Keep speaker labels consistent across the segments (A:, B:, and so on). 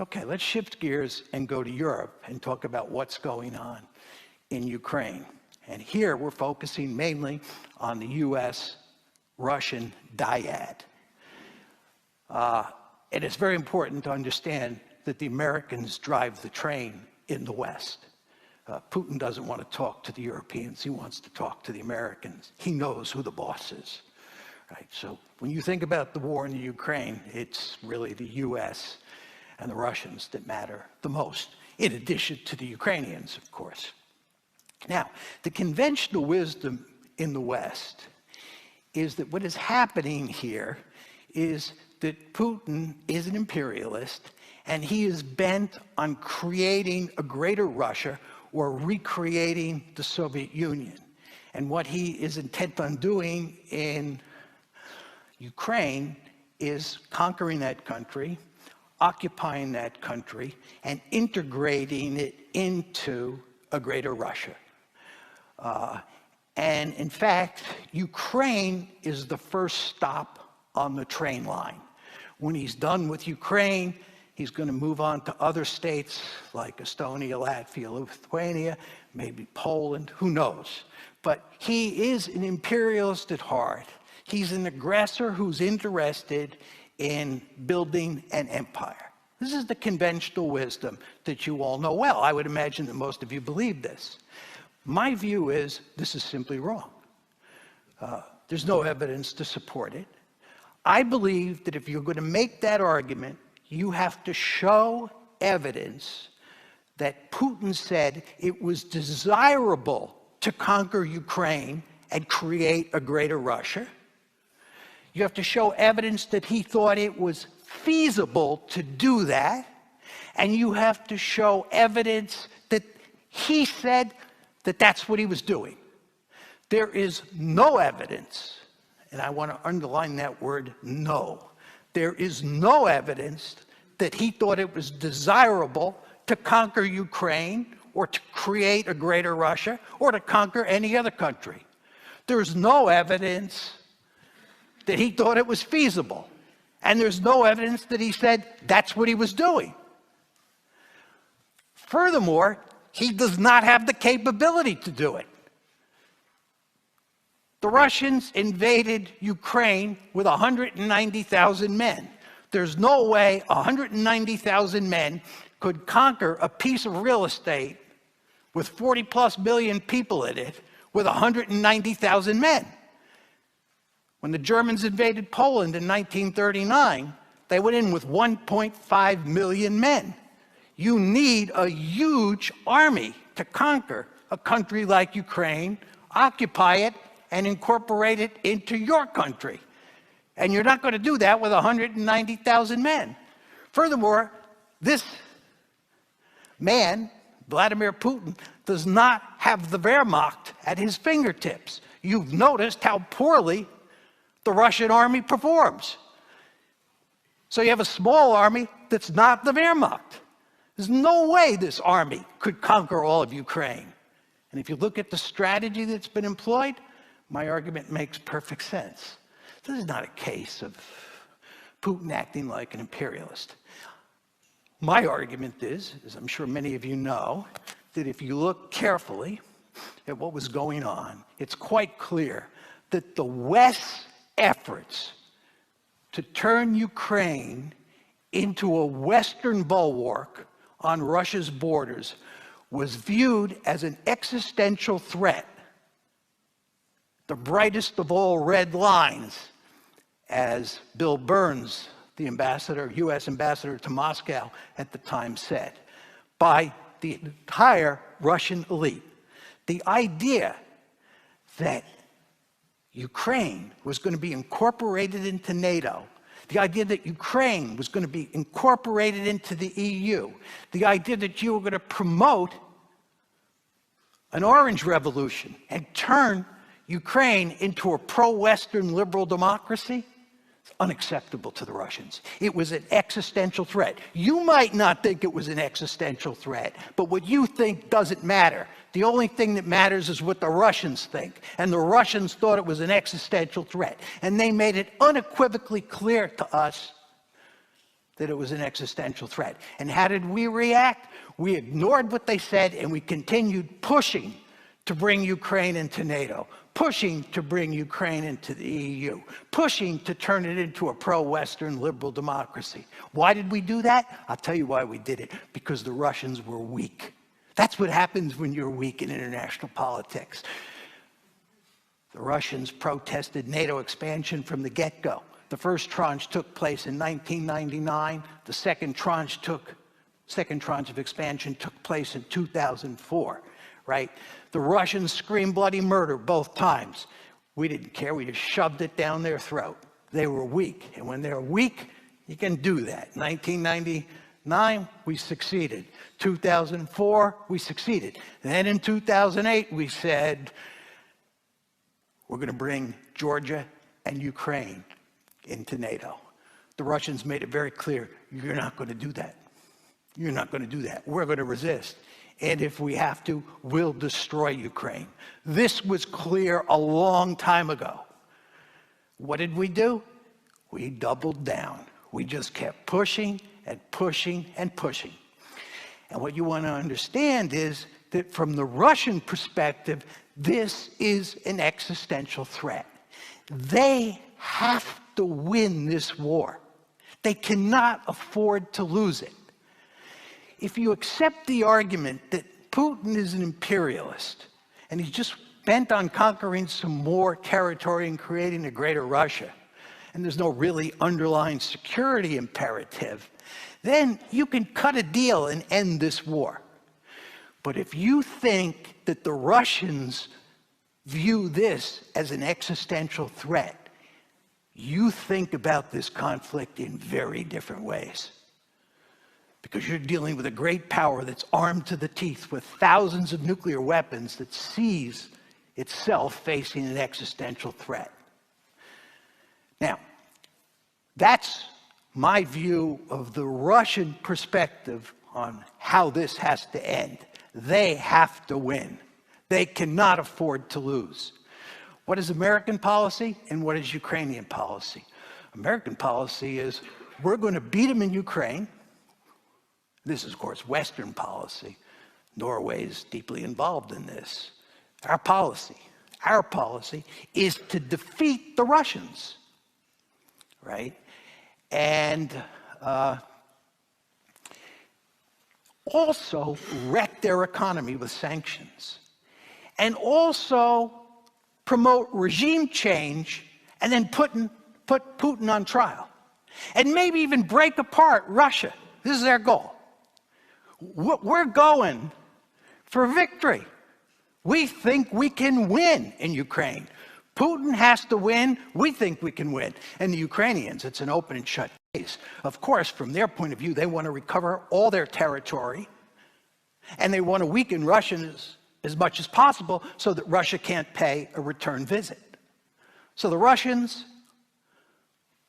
A: Okay, let's shift gears and go to Europe and talk about what's going on in Ukraine. And here we're focusing mainly on the US-Russian dyad. And it's very important to understand that the Americans drive the train in the West. Putin doesn't want to talk to the Europeans. He wants to talk to the Americans. He knows who the boss is. Right? So when you think about the war in the Ukraine, it's really the US and the Russians that matter the most, in addition to the Ukrainians, of course. Now, the conventional wisdom in the West is that what is happening here is that Putin is an imperialist, and he is bent on creating a greater Russia or recreating the Soviet Union. And what he is intent on doing in Ukraine is conquering that country, occupying that country, and integrating it into a greater Russia. And in fact, Ukraine is the first stop on the train line. When he's done with Ukraine, he's going to move on to other states like Estonia, Latvia, Lithuania, maybe Poland, who knows. But he is an imperialist at heart. He's an aggressor who's interested in building an empire. This is the conventional wisdom that you all know well. I would imagine that most of you believe this. My view is this is simply wrong. There's no evidence to support it. I believe that if you're going to make that argument, you have to show evidence that Putin said it was desirable to conquer Ukraine and create a greater Russia. You have to show evidence that he thought it was feasible to do that. And you have to show evidence that he said that that's what he was doing. There is no evidence, and I want to underline that word, no. There is no evidence that he thought it was desirable to conquer Ukraine or to create a greater Russia or to conquer any other country. There's no evidence that he thought it was feasible. And there's no evidence that he said that's what he was doing. Furthermore, he does not have the capability to do it. The Russians invaded Ukraine with 190,000 men. There's no way 190,000 men could conquer a piece of real estate with 40+ million people in it with 190,000 men. When the Germans invaded Poland in 1939, they went in with 1.5 million men. You need a huge army to conquer a country like Ukraine, occupy it, and incorporate it into your country. And you're not going to do that with 190,000 men. Furthermore, this man, Vladimir Putin, does not have the Wehrmacht at his fingertips. You've noticed how poorly the Russian army performs. So you have a small army that's not the Wehrmacht. There's no way this army could conquer all of Ukraine. And if you look at the strategy that's been employed, my argument makes perfect sense. This is not a case of Putin acting like an imperialist. My argument is, as I'm sure many of you know, that if you look carefully at what was going on, it's quite clear that the West's efforts to turn Ukraine into a Western bulwark on Russia's borders was viewed as an existential threat. The brightest of all red lines, as Bill Burns, the ambassador, US ambassador to Moscow at the time said, by the entire Russian elite. The idea that Ukraine was going to be incorporated into NATO, the idea that Ukraine was going to be incorporated into the EU, the idea that you were going to promote an orange revolution and turn Ukraine into a pro-Western liberal democracy, it's unacceptable to the Russians. It was an existential threat. You might not think it was an existential threat, but what you think doesn't matter. The only thing that matters is what the Russians think. And the Russians thought it was an existential threat. And they made it unequivocally clear to us that it was an existential threat. And how did we react? We ignored what they said, and we continued pushing to bring Ukraine into NATO, pushing to bring Ukraine into the EU, pushing to turn it into a pro-Western liberal democracy. Why did we do that? I'll tell you why we did it. Because the Russians were weak. That's what happens when you're weak in international politics. The Russians protested NATO expansion from the get-go. The first tranche took place in 1999. The second tranche of expansion took place in 2004, right? The Russians screamed bloody murder both times. We didn't care. We just shoved it down their throat. They were weak. And when they're weak, you can do that. 1999, we succeeded. 2004, we succeeded. And then in 2008, we said, we're going to bring Georgia and Ukraine into NATO. The Russians made it very clear, you're not going to do that. You're not going to do that. We're going to resist. And if we have to, we'll destroy Ukraine. This was clear a long time ago. What did we do? We doubled down. We just kept pushing and pushing and pushing. And what you want to understand is that from the Russian perspective, this is an existential threat. They have to win this war. They cannot afford to lose it. If you accept the argument that Putin is an imperialist and he's just bent on conquering some more territory and creating a greater Russia, and there's no really underlying security imperative, then you can cut a deal and end this war. But if you think that the Russians view this as an existential threat, you think about this conflict in very different ways. Because you're dealing with a great power that's armed to the teeth with thousands of nuclear weapons that sees itself facing an existential threat. Now, that's my view of the Russian perspective on how this has to end. They have to win. They cannot afford to lose. What is American policy and what is Ukrainian policy? American policy is we're going to beat them in Ukraine. This is, of course, Western policy. Norway is deeply involved in this. Our policy is to defeat the Russians, right? And also wreck their economy with sanctions. And also promote regime change and then put Putin on trial. And maybe even break apart Russia. This is their goal. We're going for victory. We think we can win in Ukraine. Putin has to win. We think we can win. And the Ukrainians, it's an open and shut case. Of course, from their point of view, they want to recover all their territory. And they want to weaken Russia as much as possible so that Russia can't pay a return visit. So the Russians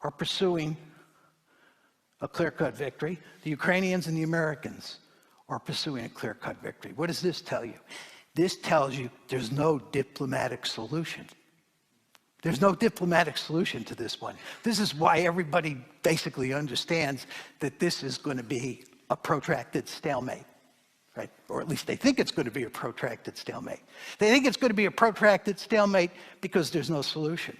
A: are pursuing a clear-cut victory. The Ukrainians and the Americans are pursuing a clear-cut victory. What does this tell you? This tells you there's no diplomatic solution. There's no diplomatic solution to this one. This is why everybody basically understands that this is going to be a protracted stalemate, right? Or at least they think it's going to be a protracted stalemate. They think it's going to be a protracted stalemate because there's no solution.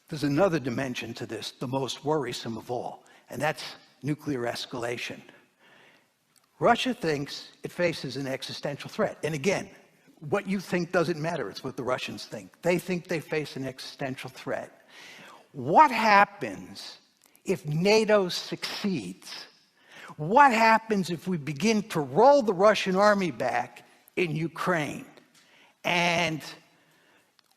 A: There's another dimension to this, the most worrisome of all, and that's nuclear escalation. Russia thinks it faces an existential threat. And again, what you think doesn't matter. It's what the Russians think. They think they face an existential threat. What happens if NATO succeeds? What happens if we begin to roll the Russian army back in Ukraine and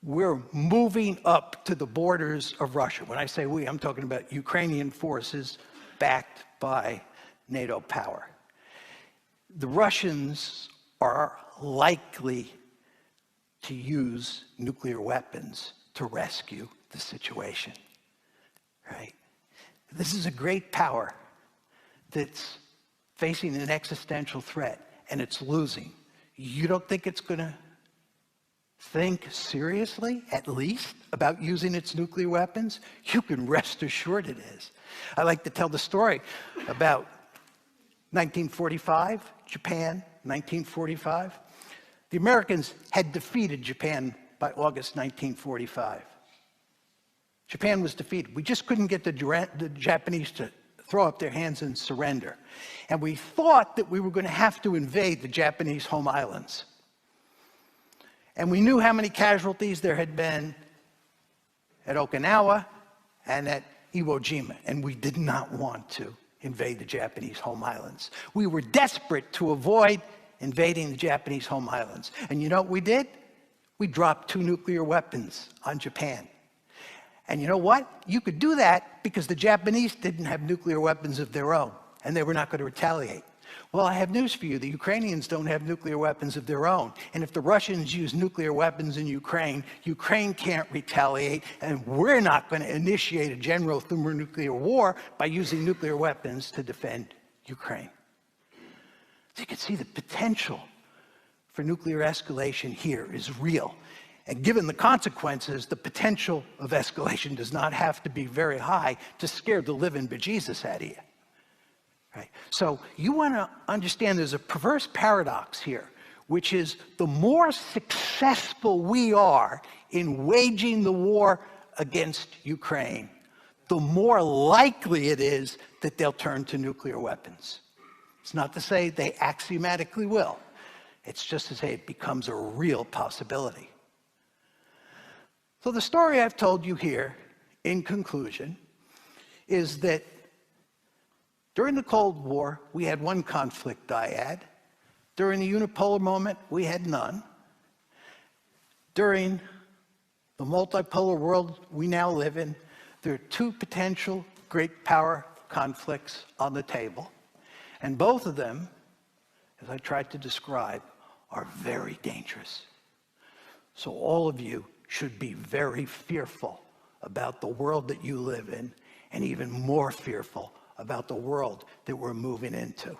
A: we're moving up to the borders of Russia? When I say we, I'm talking about Ukrainian forces backed by NATO power. The Russians are likely to use nuclear weapons to rescue the situation, right? This is a great power that's facing an existential threat, and it's losing. You don't think it's going to think seriously, at least, about using its nuclear weapons, you can rest assured it is. I like to tell the story about 1945, Japan, 1945. The Americans had defeated Japan by August 1945. Japan was defeated. We just couldn't get the Japanese to throw up their hands and surrender. And we thought that we were going to have to invade the Japanese home islands. And we knew how many casualties there had been at Okinawa and at Iwo Jima, and we did not want to invade the Japanese home islands. We were desperate to avoid invading the Japanese home islands. And you know what we did? We dropped 2 nuclear weapons on Japan. And you know what? You could do that because the Japanese didn't have nuclear weapons of their own, and they were not going to retaliate. Well, I have news for you. The Ukrainians don't have nuclear weapons of their own. And if the Russians use nuclear weapons in Ukraine, Ukraine can't retaliate, and we're not going to initiate a general thermonuclear war by using nuclear weapons to defend Ukraine. So you can see the potential for nuclear escalation here is real. And given the consequences, the potential of escalation does not have to be very high to scare the living bejesus out of you. Right? So you want to understand there's a perverse paradox here, which is the more successful we are in waging the war against Ukraine, the more likely it is that they'll turn to nuclear weapons. It's not to say they axiomatically will. It's just to say it becomes a real possibility. So the story I've told you here, in conclusion, is that during the Cold War, we had one conflict dyad. During the unipolar moment, we had none. During the multipolar world we now live in, there are 2 potential great power conflicts on the table. And both of them, as I tried to describe, are very dangerous. So all of you should be very fearful about the world that you live in, and even more fearful about the world that we're moving into.